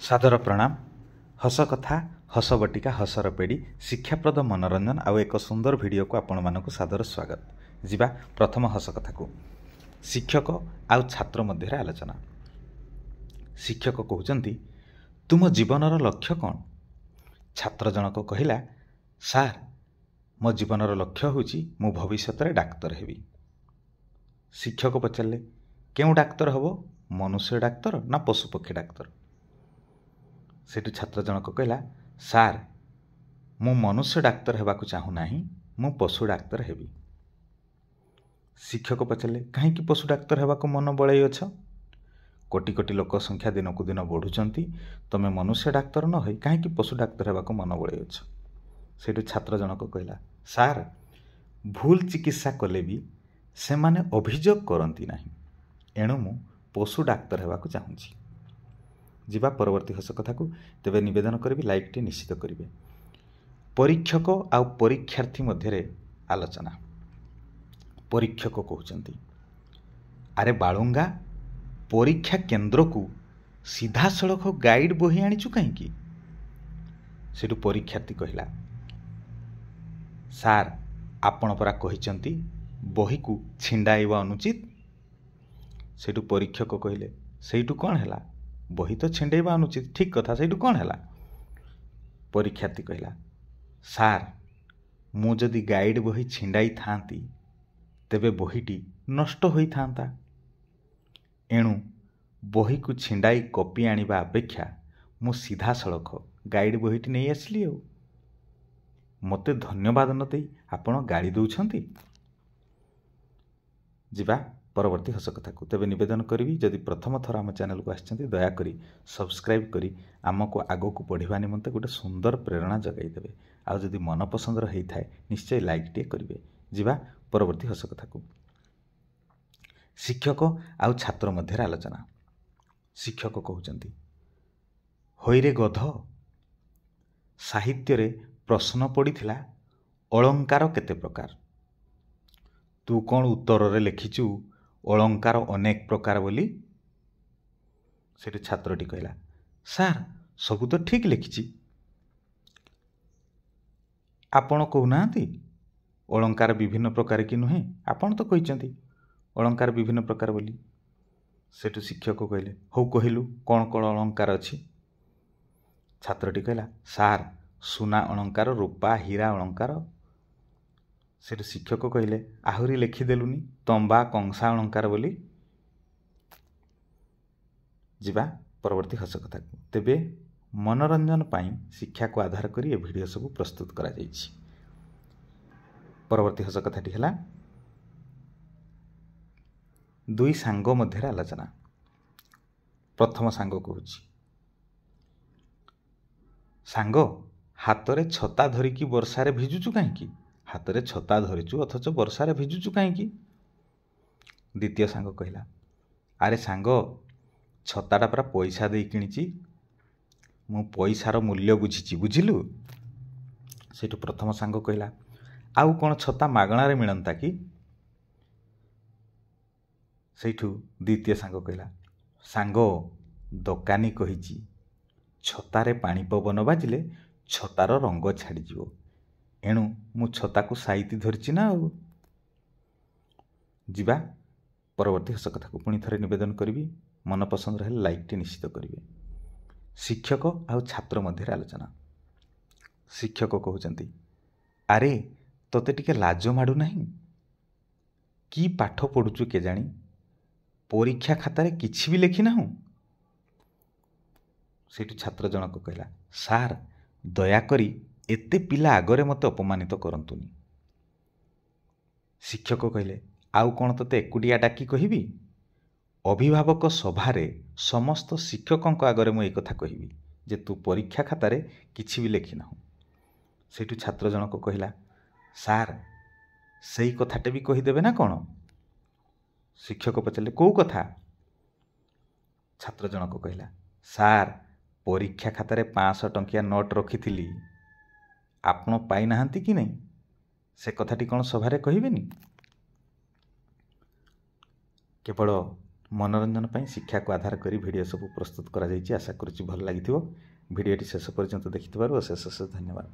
सादर प्रणाम। हस कथा हस बटिका हसर पेड़ी शिक्षाप्रद मनोरंजन आउ एक सुंदर वीडियो को आपण मानक सादर स्वागत। जीवा प्रथम हस कथा को शिक्षक आउ छात्र मध्य आलोचना। शिक्षक कहते तुम जीवनर लक्ष्य कौन? छात्र जनक कहला सार मो जीवनर लक्ष्य होची मु भविष्य में डाक्तर हेबी। शिक्षक पचारे क्यों डाक्तर हब, मनुष्य डाक्तर ना पशुपक्षी डाक्तर? सेठू छात्र जनक कहला सार मु मनुष्य डाक्तर हेबाकु चाहू नाही, मु पशु डाक्तर हेबी। शिक्षक पचारे कहीं पशु डाक्तर हेबाकु मन बड़ाई अछ? कोटी कोटी लोक संख्या दिन को दिन बढ़ुचंती, तमे मनुष्य डाक्तर न होई कहीं पशु डाक्तर हेबाकु मन बड़ाई अछ? सेठू छात्र जनक कहला सार भूल चिकित्सा कले भी से माने अभियोग करती नाही, एणु मु पशु डाक्तर हेबाकु चाहूँगी। जीवा परवर्ती हस कथा को तेबे निवेदन करी लाइक टी निश्चित करेंगे। परीक्षक आउ परीक्षार्थी मध्य आलोचना। परीक्षक कहते अरे बालुंगा परीक्षा केन्द्र को सीधा सड़क गाइड बही आनीचु कहीं? सेठू परीक्षार्थी कहला सार आपण परा कहिचंती बही को छिंडाइबा अनुचित। सेठू परीक्षक कहले सेठू कौन हैला, बही तो छिंडेबा अनुचित, ठीक कथा, सेठू कौन हैला? परीक्षार्थी कहला सार मु जदि गाइड बही छिंडाई थांती तेबे बहीटी नष्ट होई थांता, एणु बही को छिंडाई कॉपी आनिबा अपेक्षा मु सीधा सड़क गाइड बहीटी नहीं आसली। मते धन्यवाद न देई आपण गाड़ी दउछंती। जीवा परवर्ती हस कथा को तेबे निवेदन करी जदि प्रथम थर आम चैनल को आछंती दयाकरी सब्सक्राइब करी आमको आगो को बढ़िबा निमंते गोटे सुंदर प्रेरणा जगाई देबे। आ जदि मन पसंदर होई थाए निश्चय लाइक टे करिवे। जीवा परवर्ती हस कथा को शिक्षक आउ छात्र मध्य आलोचना। शिक्षक कहउचंती होइरे गध साहित्य रे प्रश्न पड़ीथिला अलंकार केते प्रकार, तू कौन उत्तर रे लिखिचु अलंकार अनेक प्रकार बोली? सेठी छात्रटी कहला सार सबू तो ठीक लिखिची, आपण कहूनाहांती अलंकार विभिन्न प्रकार कि नुहे? आपण तो कहिचंती अलंकार विभिन्न प्रकार बोली। सेठू शिक्षक कहले हौ कहिलु कौन कौन अलंकार अछि? छात्रटी कहला सार सुना अलंकार, रूपा हीरा अलंकार। सेठू शिक्षक कहले आहुरी लिखिदेलुनी तंबा कंसा अलंकार बोली। जीवा परवर्ती हस कथा को तेबे मनोरंजन पाई शिक्षा को आधार करी ए वीडियो सब प्रस्तुत करा जायछि। परवर्ती हस कथाटी हला दुई सांग मध्य आलोचना। प्रथम सांग कहूछि सांग हातरे छता धरिकी वर्षारे भिजुचु कहीं? हातरे छता धरिचु अथच वर्षारे भिजुचु कहीं? द्वितीय सांग कहला अरे सांग छताटा पूरा पैसा दे किणिची, मु पैसार मूल्य बुझीची, बुझिलु? सेठू प्रथम सांग कहला आउ कौन छता मागणारे मिलंता कि? सेठू द्वितीय सांग कहला सांग दोकानी कहिची छतारे पानी पवन बाजिले छतार रंग छाड़ी जीवो, एणु मु छता को साइती धरिची ना। जीवा परवर्ती हस कथा को पुणी थरे निवेदन करी मन पसंद रहे लाइक टी निश्चित करेंगे। शिक्षक आउ छात्र मध्य आलोचना। शिक्षक कहते अरे तोते टिके लाज माडू नहीं कि पाठ पढ़ुचु के जानी, परीक्षा खातारे किछि भी लिखि ना? सेठू छात्र जनक कहला सार दयाकरी एते पिला आगरे मते अपमानित करंतुनी। शिक्षक कहले आउ कौन तोते एकुटिया डाकी कहिबी? अभिभावक सभारे समस्त शिक्षकों आगरे मु कथा कहिबी जे तू परीक्षा खातारे किछि भी लिखि ना। सेठू छात्र जनक कहला सार सेई कथाटे भी कहीदेवे ना कौन? शिक्षक पचारे कौ कथा? छात्र जनक कहला सार परीक्षा खातारे 500 टंकिया नोट रखी आपण पाई नाहांती कि नहीं, से कथाटी कौन सभारे कहिबेनी? केवल मनोरंजन पर शिक्षा को आधार कर भिडियो सब प्रस्तुत करा आशा करुच्ची भल लगी भिडियोटी शेष पर्यंत देखि अशेष धन्यवाद।